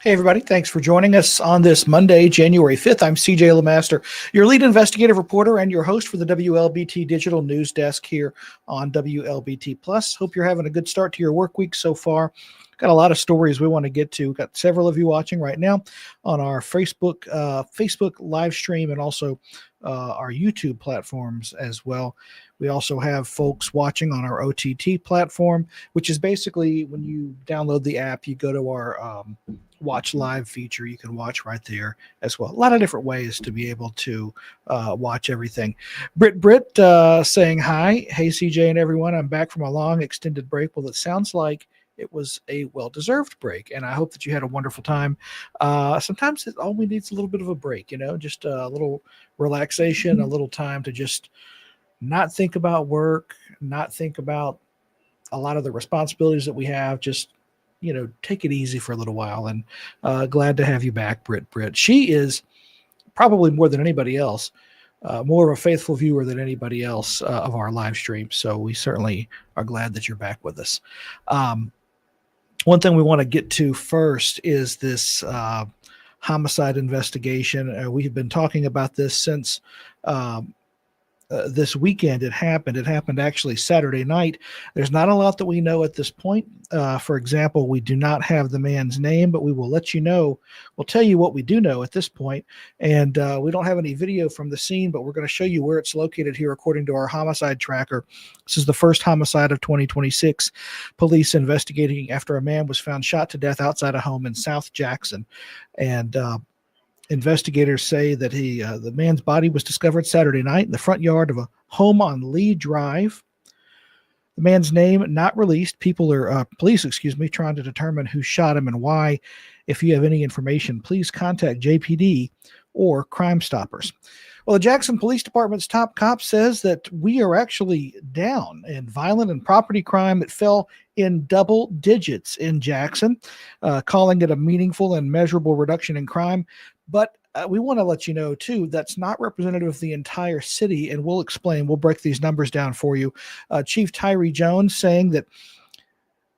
Hey, everybody. Thanks for joining us on this Monday, January 5th. I'm CJ Lemaster, your lead investigative reporter and your host for the WLBT Digital News Desk here on WLBT Plus. Hope you're having a good start to your work week so far. Got a lot of stories we want to get to. Got several of you watching right now on our Facebook live stream and also our YouTube platforms as well. We also have folks watching on our OTT platform, which is basically when you download the app, you go to our watch live feature. You can watch right there as well. A lot of different ways to be able to watch everything. Britt saying hi. Hey, CJ and everyone. I'm back from a long extended break. Well, it sounds like it was a well-deserved break, and I hope that you had a wonderful time. Sometimes all we need is a little bit of a break, just a little relaxation, a little time to just not think about work, not think about a lot of the responsibilities that we have, just take it easy for a little while. And glad to have you back, Britt. She is probably more than anybody else, more of a faithful viewer than anybody else of our live stream. So we certainly are glad that you're back with us. One thing we want to get to first is this homicide investigation. We have been talking about this since this weekend. It happened actually Saturday night. There's not a lot that we know at this point. For example, we do not have the man's name, but we will let you know. We'll tell you what we do know at this point. And we don't have any video from the scene, but we're going to show you where it's located here according to our homicide tracker. This is the first homicide of 2026. Police investigating after a man was found shot to death outside a home in South Jackson. And investigators say that the man's body was discovered Saturday night in the front yard of a home on Lee Drive. The man's name not released. Police, trying to determine who shot him and why. If you have any information, please contact JPD or Crime Stoppers. Well, the Jackson Police Department's top cop says that we are actually down in violent and property crime. It fell in double digits in Jackson, calling it a meaningful and measurable reduction in crime. But we want to let you know, too, that's not representative of the entire city, and we'll explain. We'll break these numbers down for you. Chief Tyree Jones saying that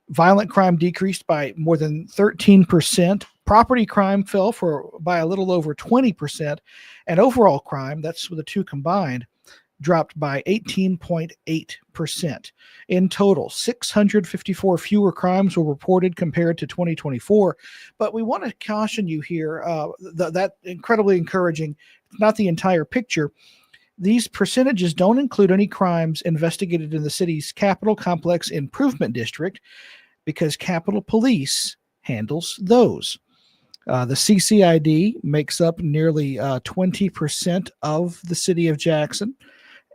violent crime decreased by more than 13%. Property crime fell by a little over 20%. And overall crime, that's with the two combined, dropped by 18.8%. In total, 654 fewer crimes were reported compared to 2024. But we want to caution you here, that incredibly encouraging. It's not the entire picture. These percentages don't include any crimes investigated in the city's Capitol Complex Improvement District, because Capitol Police handles those. The CCID makes up nearly 20% of the city of Jackson.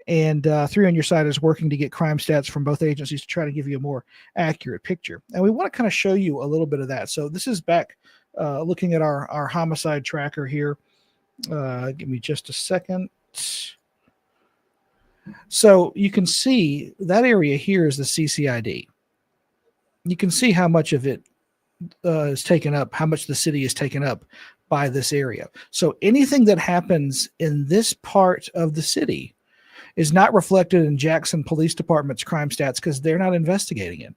And 3 on Your Side is working to get crime stats from both agencies to try to give you a more accurate picture. And we want to kind of show you a little bit of that. So this is back looking at our homicide tracker here. Give me just a second. So you can see that area here is the CCID. You can see how much of it is taken up, how much the city is taken up by this area. So anything that happens in this part of the city is not reflected in Jackson Police Department's crime stats because they're not investigating it.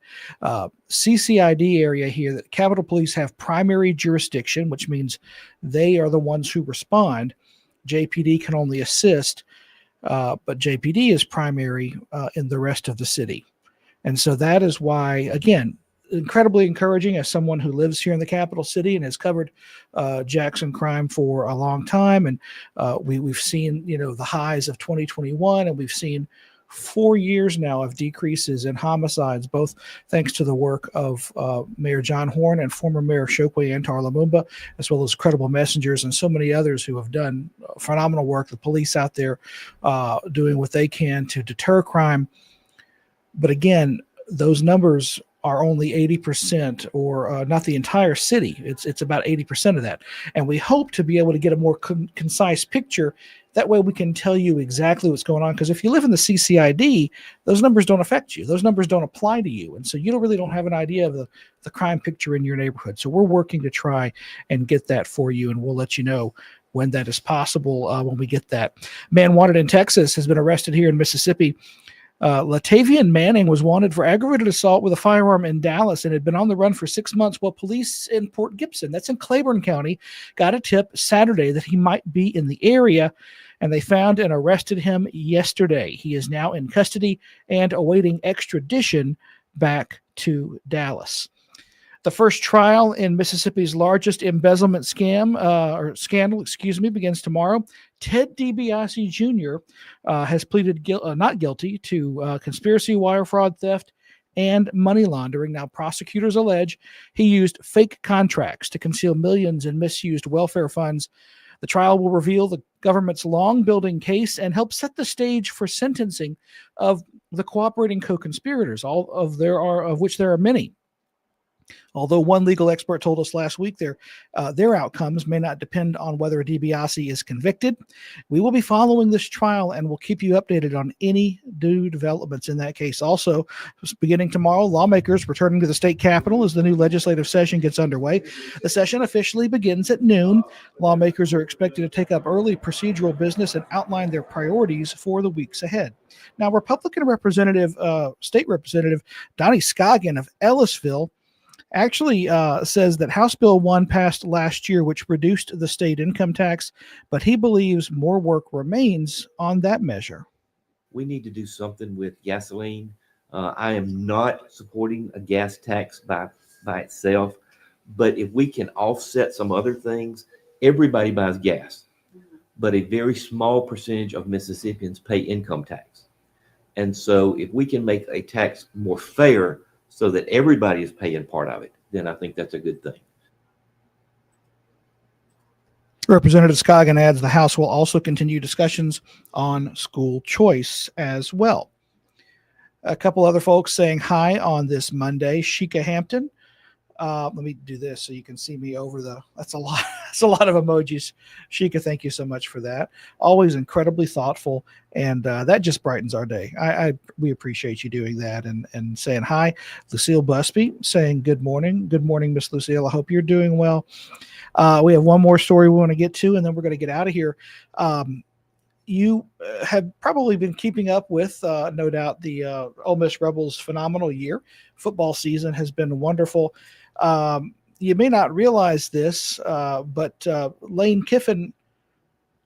CCID area here, that Capitol Police have primary jurisdiction, which means they are the ones who respond. JPD can only assist, but JPD is primary in the rest of the city. And so that is why, again, incredibly encouraging as someone who lives here in the capital city and has covered Jackson crime for a long time. And we've seen, the highs of 2021, and we've seen 4 years now of decreases in homicides, both thanks to the work of Mayor John Horn and former Mayor Chokwe Antar Lumumba, as well as credible messengers and so many others who have done phenomenal work. The police out there doing what they can to deter crime. But again, those numbers are only 80%, or not the entire city. It's about 80% of that. And we hope to be able to get a more concise picture. That way we can tell you exactly what's going on. Because if you live in the CCID, those numbers don't affect you. Those numbers don't apply to you. And so you don't have an idea of the crime picture in your neighborhood. So we're working to try and get that for you. And we'll let you know when that is possible when we get that. Man wanted in Texas has been arrested here in Mississippi. Latavian Manning was wanted for aggravated assault with a firearm in Dallas and had been on the run for 6 months, while police in Port Gibson, that's in Claiborne County, got a tip Saturday that he might be in the area, and they found and arrested him yesterday. He is now in custody and awaiting extradition back to Dallas. The first trial in Mississippi's largest embezzlement scandal, begins tomorrow. Ted DiBiase Jr. Has pleaded not guilty to conspiracy, wire fraud, theft, and money laundering. Now, prosecutors allege he used fake contracts to conceal millions in misused welfare funds. The trial will reveal the government's long-building case and help set the stage for sentencing of the cooperating co-conspirators, of which there are many. Although one legal expert told us last week their outcomes may not depend on whether DiBiase is convicted. We will be following this trial and will keep you updated on any new developments in that case. Also, beginning tomorrow, lawmakers returning to the state capitol as the new legislative session gets underway. The session officially begins at noon. Lawmakers are expected to take up early procedural business and outline their priorities for the weeks ahead. Now, Republican State Representative Donnie Scoggin of Ellisville actually says that House Bill 1 passed last year, which reduced the state income tax, but he believes more work remains on that measure. We need to do something with gasoline. I am not supporting a gas tax by itself, but if we can offset some other things, everybody buys gas, but a very small percentage of Mississippians pay income tax. And so if we can make a tax more fair so that everybody is paying part of it, then I think that's a good thing. Representative Scoggin adds the House will also continue discussions on school choice as well. A couple other folks saying hi on this Monday. Sheikah Hampton. Let me do this so you can see me over that's a lot. That's a lot of emojis. Sheikah, thank you so much for that. Always incredibly thoughtful, and that just brightens our day. We appreciate you doing that and saying hi. Lucille Busby saying good morning. Good morning, Miss Lucille. I hope you're doing well. We have one more story we want to get to, and then we're going to get out of here. You have probably been keeping up with, no doubt, the Ole Miss Rebels' phenomenal year. Football season has been wonderful. You may not realize this, but Lane Kiffin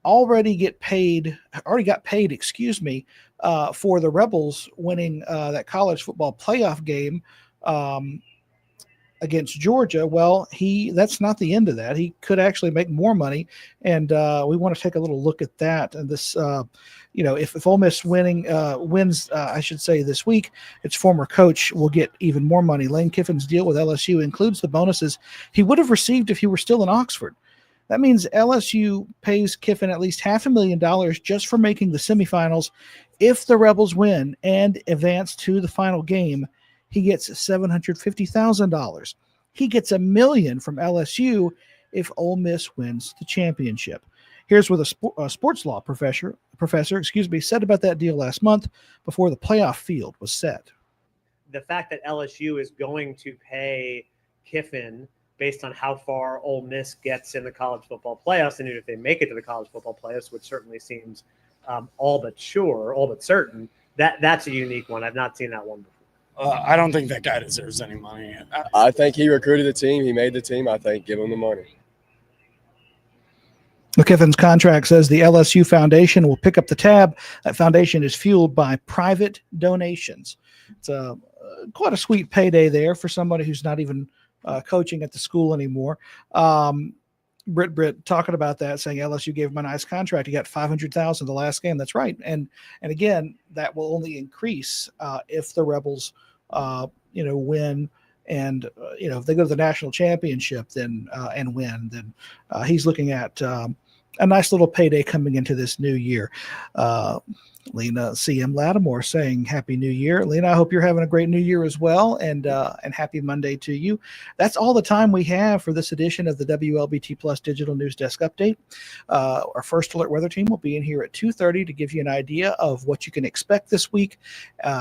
already got paid, for the Rebels winning that college football playoff game against Georgia. Well, that's not the end of that. He could actually make more money, and we want to take a little look at that. And this, if Ole Miss wins, I should say this week, its former coach will get even more money. Lane Kiffin's deal with LSU includes the bonuses he would have received if he were still in Oxford. That means LSU pays Kiffin at least $500,000 just for making the semifinals. If the Rebels win and advance to the final game, he gets $750,000. He gets $1 million from LSU if Ole Miss wins the championship. Here's what a sports law professor, said about that deal last month before the playoff field was set. The fact that LSU is going to pay Kiffin based on how far Ole Miss gets in the college football playoffs, and even if they make it to the college football playoffs, which certainly seems all but certain, that's a unique one. I've not seen that one before. I don't think that guy deserves any money. I think he recruited the team. He made the team. I think give him the money. Kiffin's contract says the LSU Foundation will pick up the tab. That foundation is fueled by private donations. It's quite a sweet payday there for somebody who's not even coaching at the school anymore. Britt talking about that, saying LSU gave him a nice contract. He got $500,000 the last game. That's right. And again, that will only increase if the Rebels, win. And if they go to the national championship, then and win, then he's looking at a nice little payday coming into this new year. Lena CM Lattimore saying Happy New Year. Lena, I hope you're having a great New Year as well, and happy Monday to you. That's all the time we have for this edition of the WLBT Plus Digital News Desk Update. Our first alert weather team will be in here at 2:30 to give you an idea of what you can expect this week,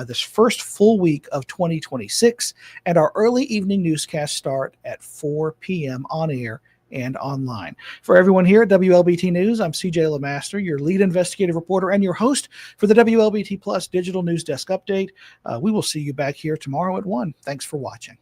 this first full week of 2026, and our early evening newscast start at 4 p.m. on air and online. For everyone here at WLBT News, I'm CJ LeMaster, your lead investigative reporter and your host for the WLBT Plus Digital News Desk Update. We will see you back here tomorrow at 1. Thanks for watching.